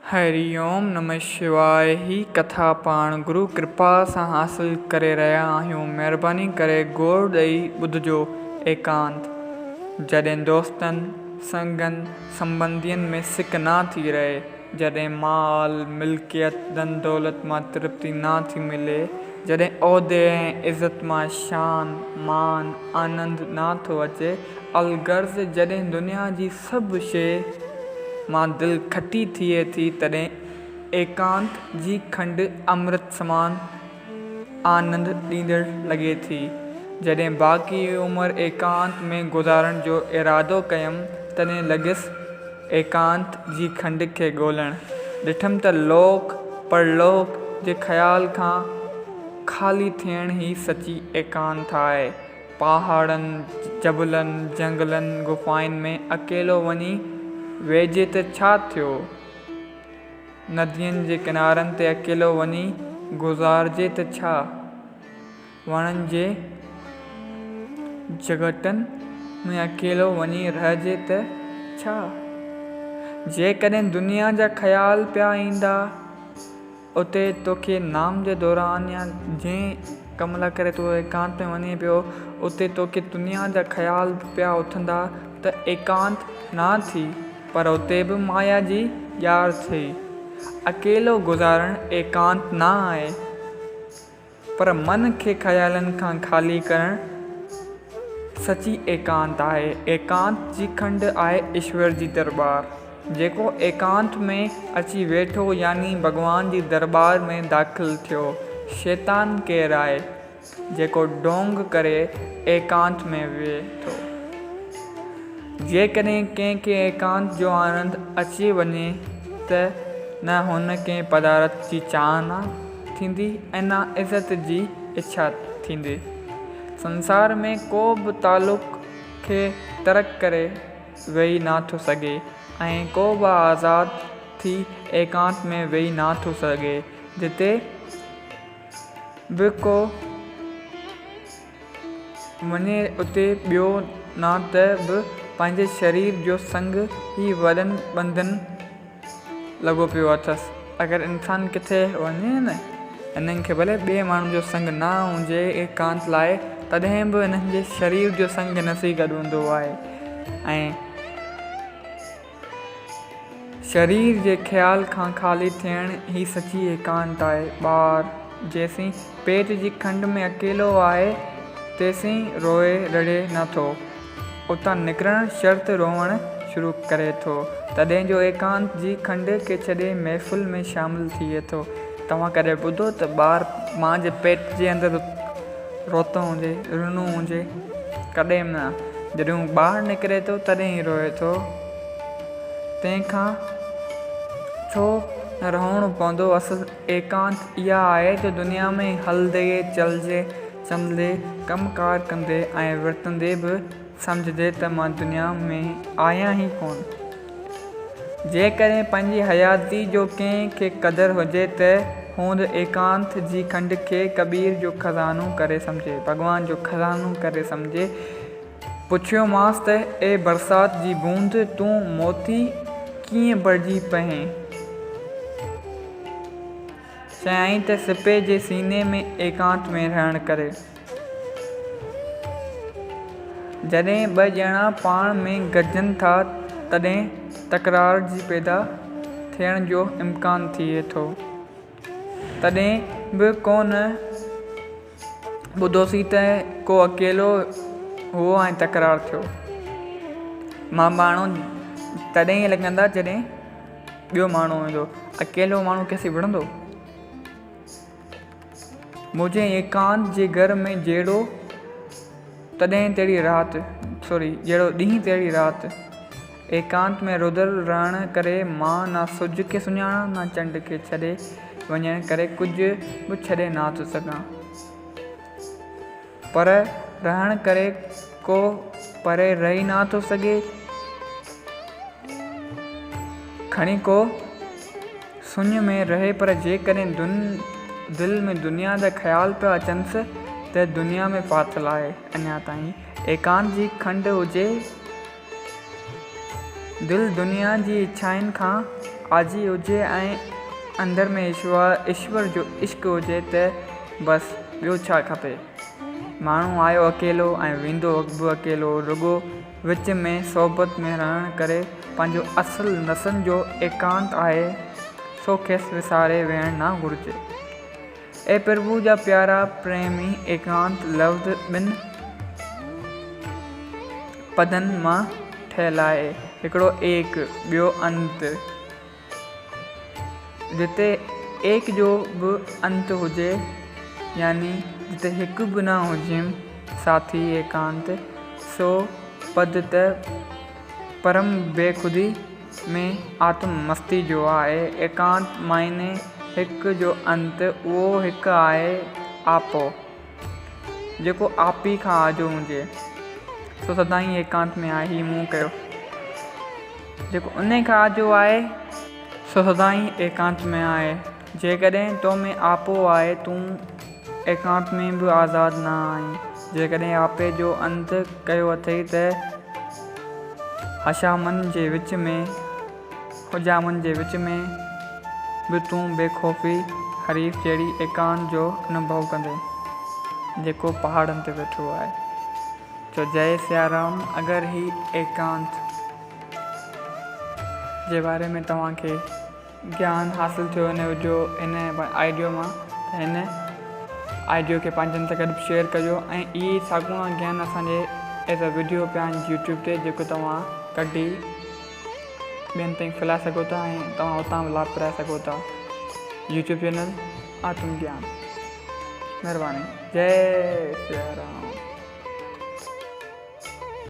हरिओम नमः शिवाय। ही कथा पाण गुरु कृपा सां हासिल करे रहिया आहियूं। महिरबानी करे गौर ॾेई ॿुधिजो। एकांत। जॾहिं दोस्तनि संगनि संबंधियुनि में सिक न थी रहे, जॾहिं माल मिल्कियत धन दौलत मां तृप्ति न थी मिले, जॾहिं उहिदे ऐं इज़त मां शान मान आनंद न थो अचे, अलगर्ज़ जॾहिं दुनिया जी सभु शइ मां दिलि खटी थिए थी, तॾहिं एकांत जी खंडु अमृत समान आनंद ॾींदड़ लॻे थी। जॾहिं बाक़ी उमिरि एकांत में गुज़ारण जो इरादो कयमि, तॾहिं लॻियसि एकांत जी खंड खे ॻोल्हण। ॾिठमि त लोक परलोक जे ख़्याल खां ख़ाली थियण ई सची एकांत आहे। पहाड़नि जबलनि जंगलनि गुफ़ाउनि में अकेलो वञी वेहिजे त छा थियो, नदियुनि जे किनारनि ते अकेलो वञी गुज़ारिजे त छा, वणनि जे जगटनि में अकेलो वञी रहिजे त छा। जेकॾहिं दुनिया जा ख़्याल पिया ईंदा उते तोखे नाम जे दौरान या जंहिं कम लाइ करे तूं एकांत में वञे पियो, उते तोखे दुनिया जा ख़्याल पिया उथंदा त एकांत न थी, पर उते बि माया जी ॼाण थी। अकेलो गुज़ारण एकांत न आहे, पर मन खे ख़्यालनि खां ख़ाली करण सची एकांत आहे। एकांत जी खंड आहे ईश्वर जी दरबार। जेको एकांत में अची वेठो, यानी भॻवान जी दरबार में दाख़िल थियो। शैतान केरु आहे? जेको ढोंग करे एकांत में वेठो। जेकॾहिं कंहिंखे एकांत जो आनंद अची वञे त न हुन कंहिं पदार्थ जी चाहना थींदी ऐं न इज़त जी इच्छा थींदी। संसार में को बि तालुक़ खे तर्क करे वेही नथो सघे ऐं को बि आज़ाद थी एकांत में वेही नथो सघे। जिते बि को वञे उते ॿियो न त बि पंहिंजे शरीर जो संग ई वॾनि बंधन लॻो पियो अथसि। अगरि इंसानु किथे वञे न, इन्हनि खे भले ॿिए माण्हू जो संग न हुजे एकांत लाइ, तॾहिं बि इन्हनि जे शरीर जो संग नसी गॾु हूंदो आहे। ऐं शरीर जे ख़्याल खां ख़ाली थियण ई सची एकांत आहे। ॿार जेसीं पेट जी खंड में अकेलो आहे, तेसीं रोए रड़े नथो। उतां निकिरण शर्त रोअण शुरू करे थो। तॾहिं जो एकांत जी खंड खे छॾे महफ़िल में शामिल थिए थो। तव्हां कॾहिं ॿुधो त ॿार मां जे पेट जे अंदरि रोतो हुजे, रुनो हुजे? कॾहिं न। जॾहिं हू ॿाहिरि निकिरे थो तॾहिं ई रोए थो। तंहिंखां छो न रहणो पवंदो। असुल एकांत इहा आहे त दुनिया में हलंदे चलजे चंदे कमकार कंदे ऐं वर्तंदे बि सम्झजे त मां दुनिया में आहियां ई कोन। जेकॾहिं पंहिंजी हयाती जो कंहिंखे क़दुरु हुजे त हूंद एकांत जी खंड खे कबीर जो खज़ानो करे सम्झे, भॻवान जो खज़ानो करे सम्झे। पुछियोमांसि त ए बरसाति जी बूंद, तूं मोती कीअं भरिजी पहीं? चयाईं त सिपे जे सीने में एकांत में रहण करे। जॾहिं ॿ ॼणा पाण में गॾजनि था, तॾहिं तकरार जी पैदा थियण जो इम्कान थिए थो। तॾहिं बि कोन ॿुधोसीं त को अकेलो हुओ ऐं तकरार थियो। मां माण्हू तॾहिं ई लॻंदा जॾहिं ॿियो माण्हू हूंदो। अकेलो माण्हू कैसे विढ़ंदो? मुंहिंजे एकांत जे घर में जहिड़ो तॾहिं तहिड़ी राति, जहिड़ो ॾींहुं तहिड़ी राति। एकांत में रुदल रहण करे मां न सिज खे सुञाणा, न चंड खे छॾे वञण करे कुझु बि छॾे नथो सघां। पर रहण करे को परे रही नथो सघे, खणी को शून्य में रहे। पर जेकॾहिं दिलि में दुनिया जा ख़्याल पिया अचनिसि त दुनिया में फाथल आहे। अञा ताईं एकांत जी खंड हुजे, दिलि दुनिया जी इच्छाउनि खां आजी हुजे ऐं अंदर में ईश्वर जो इश्क हुजे त बसि ॿियो छा खपे। माण्हू आयो अकेलो ऐं वेंदो बि अकेलो, रुॻो विच में सोबत में रहण करे पंहिंजो असुलु नसनि जो एकांत आहे सो खेसि विसारे वेहणु न घुरिजे। ए प्रभु जा प्यारा प्रेमी, एकांत लफ़्ज़ ॿिनि पदनि मां ठहियलु आहे, हिकिड़ो एक ॿियो अंत। जिते एक जो बि अंत हुजे यानी जिते हिकु बि न हुजे साथी एकांत, सो पद त परम बेखुदी में आत्म मस्ती जो आहे। एकांत मायने हिकु जो अंत, उहो हिकु आहे आपो, जेको आपी खां आजो हुजे सो सदाईं एकांत में आहे। ही मूं कयो जेको उन खां आजो आहे सो सदाईं एकांत में आहे। जेकॾहिं तो में आपो आहे, तूं एकांत में बि आज़ादु न आहीं। जेकॾहिं आपे जो अंत कयो अथई त हशामनि जे विच में, हुजामनि जे विच में बि तूं बेखौफ़ी हरीफ़ जहिड़ी एकांत जो अनुभव कंदे जेको पहाड़नि ते वेठो आहे। चो जय सिया राम। अगरि ही एकांत जे बारे में तव्हांखे ज्ञान हासिलु थियो इन आइडियो मां, त हिन आइडियो खे पंहिंजनि सां गॾु शेयर कजो। ऐं इहे साॻूणा ज्ञान असांजे एज़ अ वीडियो पिया आहिनि यूट्यूब ते, जेको तव्हां कढी ॿियनि ताईं फैलाए सघो था ऐं तव्हां उतां बि लाभ कराए सघो था। यूट्यूब चैनल आत्मज्ञान। महिरबानी। जय सिया राम।